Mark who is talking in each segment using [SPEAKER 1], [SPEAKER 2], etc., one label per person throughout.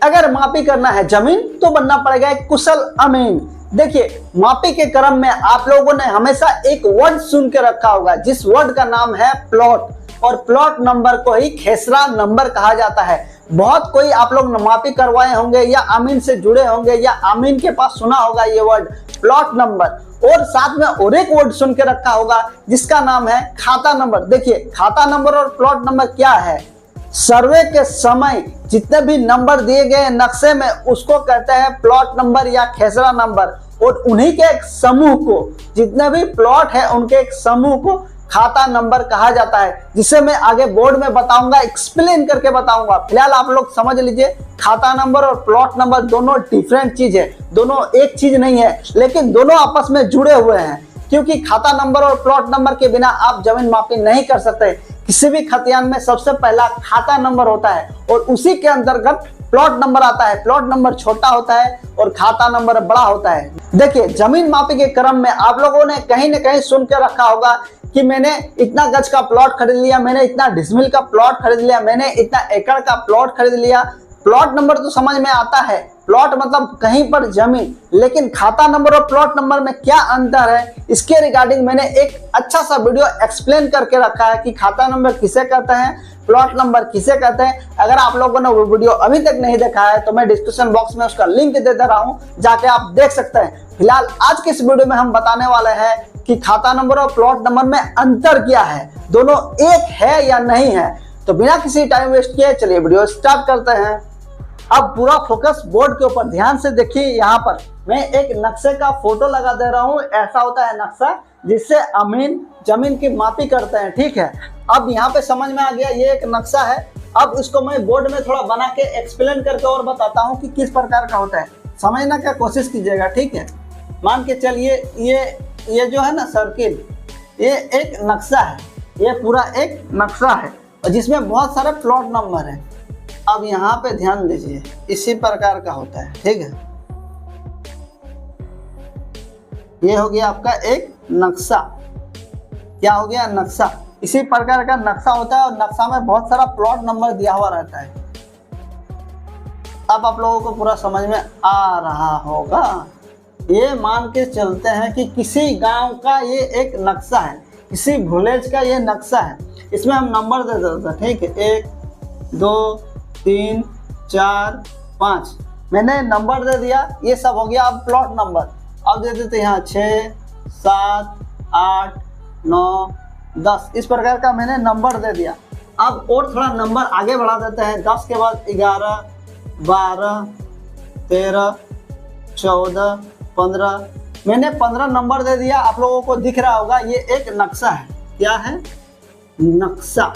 [SPEAKER 1] अगर मापी करना है जमीन तो बनना पड़ेगा एक कुशल अमीन। देखिए, मापी के क्रम में आप लोगों ने हमेशा एक वर्ड सुन के रखा होगा, जिस वर्ड का नाम है प्लॉट, और प्लॉट नंबर को ही खेसरा नंबर कहा जाता है। बहुत कोई आप लोग मापी करवाए होंगे या अमीन से जुड़े होंगे या अमीन के पास सुना होगा ये वर्ड प्लॉट नंबर, और साथ में और एक वर्ड सुन के रखा होगा जिसका नाम है खाता नंबर। देखिए, खाता नंबर और प्लॉट नंबर क्या है? सर्वे के समय जितने भी नंबर दिए गए नक्शे में उसको कहते हैं प्लॉट नंबर या खेसरा नंबर, और उन्हीं के एक समूह को, जितने भी प्लॉट है उनके एक समूह को खाता नंबर कहा जाता है, जिसे मैं आगे बोर्ड में बताऊंगा, एक्सप्लेन करके बताऊंगा। फिलहाल आप लोग समझ लीजिए, खाता नंबर और प्लॉट नंबर दोनों डिफरेंट चीज है, दोनों एक चीज नहीं है, लेकिन दोनों आपस में जुड़े हुए हैं। क्योंकि खाता नंबर और प्लॉट नंबर के बिना आप जमीन मापी नहीं कर सकते। किसी भी खतियान में सबसे पहला खाता नंबर होता है और उसी के अंतर्गत प्लॉट नंबर आता है। प्लॉट नंबर छोटा होता है और खाता नंबर बड़ा होता है। देखिए, जमीन मापी के क्रम में आप लोगों ने कहीं न कहीं सुन के रखा होगा कि मैंने इतना गज का प्लॉट खरीद लिया, मैंने इतना डिसमिल का प्लॉट खरीद लिया, मैंने इतना एकड़ का प्लॉट खरीद लिया। प्लॉट नंबर तो समझ में आता है, प्लॉट मतलब कहीं पर जमीन, लेकिन खाता नंबर और प्लॉट नंबर में क्या अंतर है, इसके रिगार्डिंग मैंने एक अच्छा सा वीडियो एक्सप्लेन करके रखा है कि खाता नंबर किसे कहते हैं, प्लॉट नंबर किसे कहते हैं। अगर आप लोगों ने वो वीडियो अभी तक नहीं देखा है तो मैं डिस्क्रिप्शन बॉक्स में उसका लिंक दे दे रहा हूं, जाके आप देख सकते हैं। फिलहाल आज के इस वीडियो में हम बताने वाले हैं कि खाता नंबर और प्लॉट नंबर में अंतर क्या है, दोनों एक है या नहीं है। तो बिना किसी टाइम वेस्ट किए चलिए वीडियो स्टार्ट करते हैं। अब पूरा फोकस बोर्ड के ऊपर ध्यान से देखिए। यहाँ पर मैं एक नक्शे का फोटो लगा दे रहा हूँ। ऐसा होता है नक्शा जिससे अमीन जमीन की मापी करते हैं, ठीक है। अब यहाँ पे समझ में आ गया, ये एक नक्शा है। अब इसको मैं बोर्ड में थोड़ा बना के एक्सप्लेन करके और बताता हूँ कि किस प्रकार का होता है, समझने का कोशिश कीजिएगा, ठीक है। मान के चलिए ये जो है ना सर्किल, ये एक नक्शा है, ये पूरा एक नक्शा है और जिसमें बहुत सारे प्लॉट नंबर है। अब यहाँ पे ध्यान दीजिए, इसी प्रकार का होता है, ठीक है। ये हो गया आपका एक नक्शा। क्या हो गया? नक्शा। इसी प्रकार का नक्शा होता है और नक्शा में बहुत सारा प्लॉट नंबर दिया हुआ रहता है। अब आप लोगों को पूरा समझ में आ रहा होगा। ये मान के चलते हैं कि किसी गांव का ये एक नक्शा है, किसी विलेज का ये नक्शा है। इसमें हम नंबर दे देते हैं, ठीक है। 1 2 3 4 5 मैंने नंबर दे दिया, ये सब हो गया। अब प्लॉट नंबर अब दे देते यहाँ 6 7 8 9 10, इस प्रकार का मैंने नंबर दे दिया। अब और थोड़ा नंबर आगे बढ़ा देते हैं। 10 के बाद 11 12 13 14 15 मैंने 15 नंबर दे दिया। आप लोगों को दिख रहा होगा, ये एक नक्शा है। क्या है? नक्शा।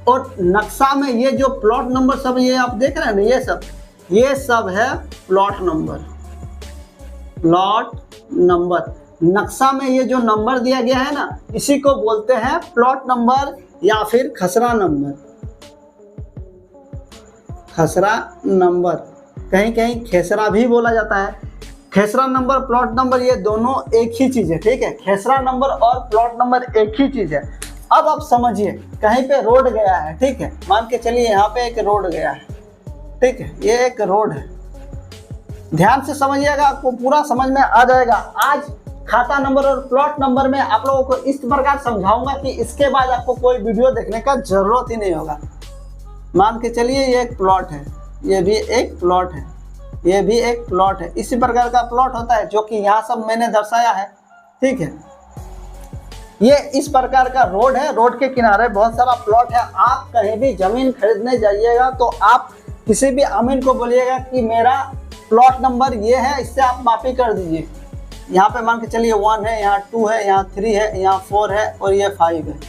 [SPEAKER 1] और नक्शा में ये जो प्लॉट नंबर सब ये आप देख रहे हैं ना, ये सब है प्लॉट नंबर। प्लॉट नंबर नक्शा में ये जो नंबर दिया गया है ना, इसी को बोलते हैं प्लॉट नंबर या फिर खसरा नंबर। खसरा नंबर, कहीं कहीं खेसरा भी बोला जाता है। खेसरा नंबर, प्लॉट नंबर, ये दोनों एक ही चीज है, ठीक है। खेसरा नंबर और प्लॉट नंबर एक ही चीज है। अब आप समझिए, कहीं पे रोड गया है, ठीक है। मान के चलिए यहाँ पे एक रोड गया है, ठीक है। ये एक रोड है, ध्यान से समझिएगा, आपको पूरा समझ में आ जाएगा। आज खाता नंबर और प्लॉट नंबर में आप लोगों को इस प्रकार समझाऊंगा कि इसके बाद आपको कोई वीडियो देखने का जरूरत ही नहीं होगा। मान के चलिए ये एक प्लॉट है, ये भी एक प्लॉट है, ये भी एक प्लॉट है। इसी प्रकार का प्लॉट होता है जो कि यहाँ सब मैंने दर्शाया है, ठीक है। ये इस प्रकार का रोड है, रोड के किनारे बहुत सारा प्लॉट है। आप कहीं भी जमीन खरीदने जाइएगा तो आप किसी भी अमीन को बोलिएगा कि मेरा प्लॉट नंबर ये है, इससे आप मापी कर दीजिए। यहाँ पे मान के चलिए 1 है, यहाँ 2 है, यहाँ 3 है, यहाँ 4 है और ये 5 है।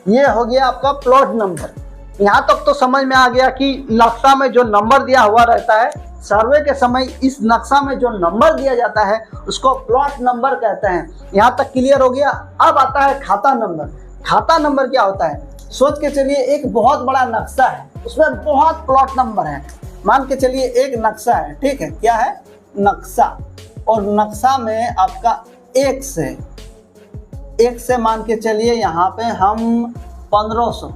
[SPEAKER 1] ये हो गया आपका प्लॉट नंबर। यहाँ तक तो समझ में आ गया कि नक्शा में जो नंबर दिया हुआ रहता है, सर्वे के समय इस नक्शा में जो नंबर दिया जाता है उसको प्लॉट नंबर कहते हैं। यहाँ तक क्लियर हो गया। अब आता है खाता नंबर। खाता नंबर क्या होता है? सोच के चलिए, एक बहुत बड़ा नक्शा है, उसमें बहुत प्लॉट नंबर है। मान के चलिए एक नक्शा है, ठीक है। क्या है? नक्शा। और नक्शा में आपका एक से मान के चलिए यहाँ पे हम 1500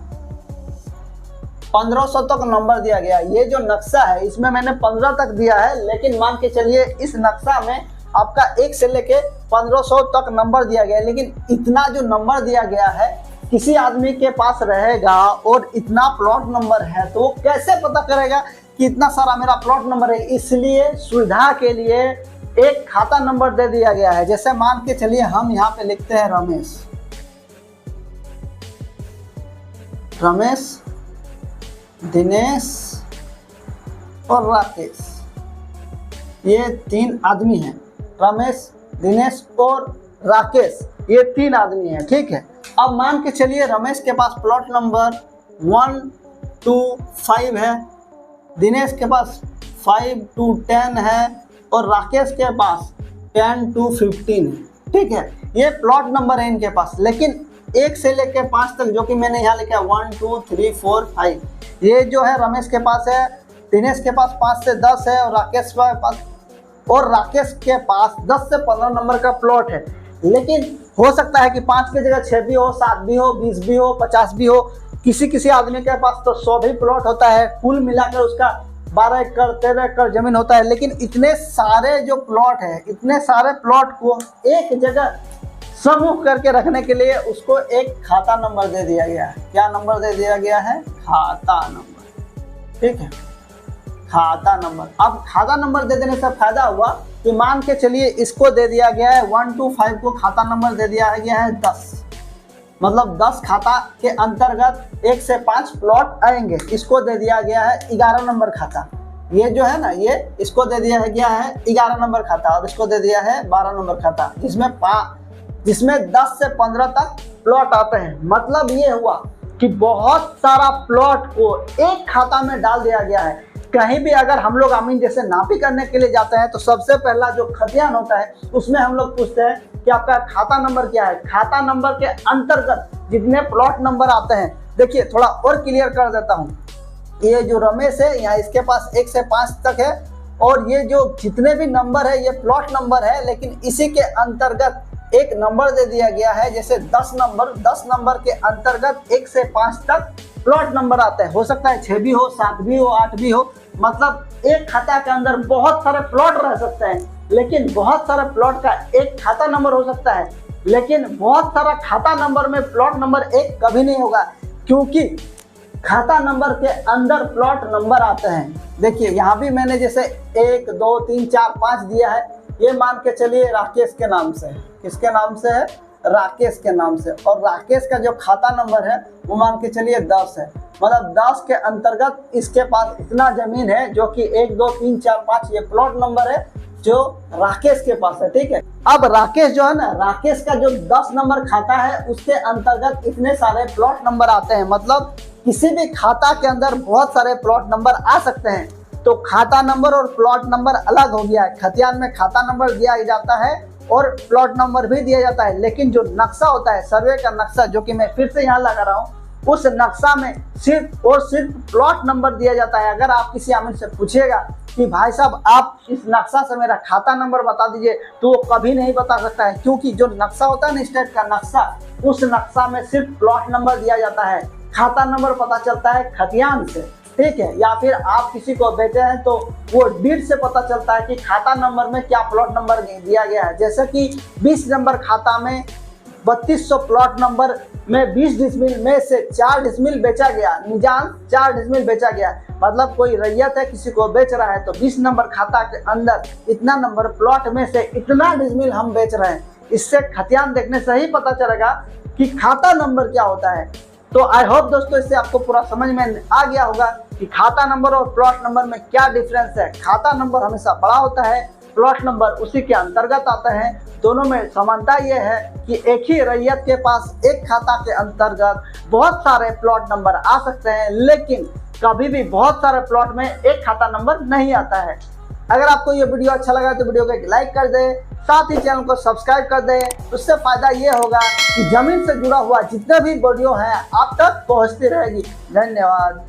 [SPEAKER 1] 1500 तक नंबर दिया गया। ये जो नक्शा है इसमें मैंने 15 तक दिया है, लेकिन मान के चलिए इस नक्शा में आपका 1 से लेके 1500 तक नंबर दिया गया है। लेकिन इतना जो नंबर दिया गया है किसी आदमी के पास रहेगा और इतना प्लॉट नंबर है तो वो कैसे पता करेगा कि इतना सारा मेरा प्लॉट नंबर है। इसलिए सुविधा के लिए एक खाता नंबर दे दिया गया है। जैसे मान के चलिए हम यहाँ पे लिखते हैं रमेश, दिनेश और राकेश, ये 3 आदमी हैं। रमेश, दिनेश और राकेश, ये 3 आदमी हैं, ठीक है। अब मान के चलिए रमेश के पास प्लॉट नंबर 1 to 5 है, दिनेश के पास 5 to 10 है और राकेश के पास 10 to 15 है, ठीक है। ये प्लॉट नंबर है इनके पास। लेकिन 1 से लेकर 5 तक जो कि मैंने यहाँ लिखा 1 2 3 4 5, ये जो है रमेश के पास है, दिनेश के पास 5 से 10 है और राकेश के पास 10 से 15 नंबर का प्लॉट है। लेकिन हो सकता है कि 5 की जगह 6 भी हो, 7 भी हो, 20 भी हो, 50 भी हो। किसी आदमी के पास तो 100 भी प्लॉट होता है। कुल मिलाकर उसका 12 एकड़ 13 एकड़ जमीन होता है। लेकिन इतने सारे जो प्लॉट है, इतने सारे प्लॉट को एक जगह समूह करके रखने के लिए उसको एक खाता नंबर दे दिया गया है। क्या नंबर दे दिया गया है? खाता नंबर, ठीक है, खाता नंबर। अब खाता नंबर दे देने से फायदा हुआ कि मान के चलिए इसको दे दिया गया है 1 to 5 को खाता नंबर दे दिया गया है 10, मतलब 10 खाता के अंतर्गत 1 से 5 प्लॉट आएंगे। इसको दे दिया गया है 11 नंबर खाता। ये जो है ना, ये इसको दे दिया गया है 11 नंबर खाता और इसको दे दिया है 12 नंबर खाता, जिसमें 10 से 15 तक प्लॉट आते हैं। मतलब ये हुआ कि बहुत सारा प्लॉट को एक खाता में डाल दिया गया है। कहीं भी अगर हम लोग अमीन जैसे नापी करने के लिए जाते हैं तो सबसे पहला जो खतियान होता है उसमें हम लोग पूछते हैं कि आपका खाता नंबर क्या है। खाता नंबर के अंतर्गत जितने प्लॉट नंबर आते हैं, देखिए थोड़ा और क्लियर कर देता हूँ। ये जो रमेश है यहाँ इसके पास 1 से 5 तक है और ये जो जितने भी नंबर है ये प्लॉट नंबर है। लेकिन इसी के अंतर्गत एक नंबर दे दिया गया है, जैसे 10 नंबर के अंतर्गत 1 से 5 तक प्लॉट नंबर आते हैं। हो सकता है 6 भी हो, 7 भी हो, 8 भी हो। मतलब एक खाता के अंदर बहुत सारे प्लॉट रह सकते हैं, लेकिन बहुत सारे प्लॉट का एक खाता नंबर हो सकता है। लेकिन बहुत सारा खाता नंबर में प्लॉट नंबर 1 कभी नहीं होगा, क्योंकि खाता नंबर के अंदर प्लॉट नंबर आते हैं। देखिए यहाँ भी मैंने जैसे 1 2 3 4 5 दिया है। ये मान के चलिए राकेश के नाम से है। किसके नाम से है? राकेश के नाम से। और राकेश का जो खाता नंबर है वो मान के चलिए 10 है। मतलब 10 के अंतर्गत इसके पास इतना जमीन है जो कि 1 2 3 4 5 ये प्लॉट नंबर है जो राकेश के पास है, ठीक है। अब राकेश जो है ना, राकेश का जो 10 नंबर खाता है उसके अंतर्गत इतने सारे प्लॉट नंबर आते हैं। मतलब किसी भी खाता के अंदर बहुत सारे प्लॉट नंबर आ सकते हैं। तो खाता नंबर और प्लॉट नंबर अलग हो गया है। खतियान में खाता नंबर दिया जाता है और प्लॉट नंबर भी दिया जाता है। लेकिन जो नक्शा होता है, सर्वे का नक्शा, जो कि मैं फिर से यहाँ लगा रहा हूँ, उस नक्शा में सिर्फ और सिर्फ प्लॉट नंबर दिया जाता है। अगर आप किसी आमिर से पूछिएगा कि भाई साहब आप इस नक्शा से मेरा खाता नंबर बता दीजिए, तो वो कभी नहीं बता सकता है, क्योंकि जो नक्शा होता है ना, स्टेट का नक्शा, उस नक्शा में सिर्फ प्लॉट नंबर दिया जाता है। खाता नंबर पता चलता है खतियान से, ठीक है। या फिर आप किसी को बेचे हैं तो वो डीड से पता चलता है कि खाता नंबर में क्या प्लॉट नंबर दिया गया है। जैसे कि 20 नंबर खाता में 3200 प्लॉट नंबर में 20 डिसमिल में से 4 डिसमिल बेचा गया, निजान 4 डिसमिल बेचा गया। मतलब कोई रैयत है, किसी को बेच रहा है, तो 20 नंबर खाता के अंदर इतना नंबर प्लॉट में से इतना डिसमिल हम बेच रहे हैं। इससे खतियान देखने से ही पता चलेगा कि खाता नंबर क्या होता है। तो आई होप दोस्तों इससे आपको पूरा समझ में आ गया होगा कि खाता नंबर और प्लॉट नंबर में क्या डिफरेंस है। खाता नंबर हमेशा बड़ा होता है, प्लॉट नंबर उसी के अंतर्गत आता है। दोनों में समानता ये है कि एक ही रैयत के पास एक खाता के अंतर्गत बहुत सारे प्लॉट नंबर आ सकते हैं, लेकिन कभी भी बहुत सारे प्लॉट में एक खाता नंबर नहीं आता है। अगर आपको ये वीडियो अच्छा लगा तो वीडियो को एक लाइक कर दे, साथ ही चैनल को सब्सक्राइब कर दे। उससे फायदा ये होगा कि जमीन से जुड़ा हुआ जितने भी वीडियो हैं आप तक पहुंचती रहेगी। धन्यवाद।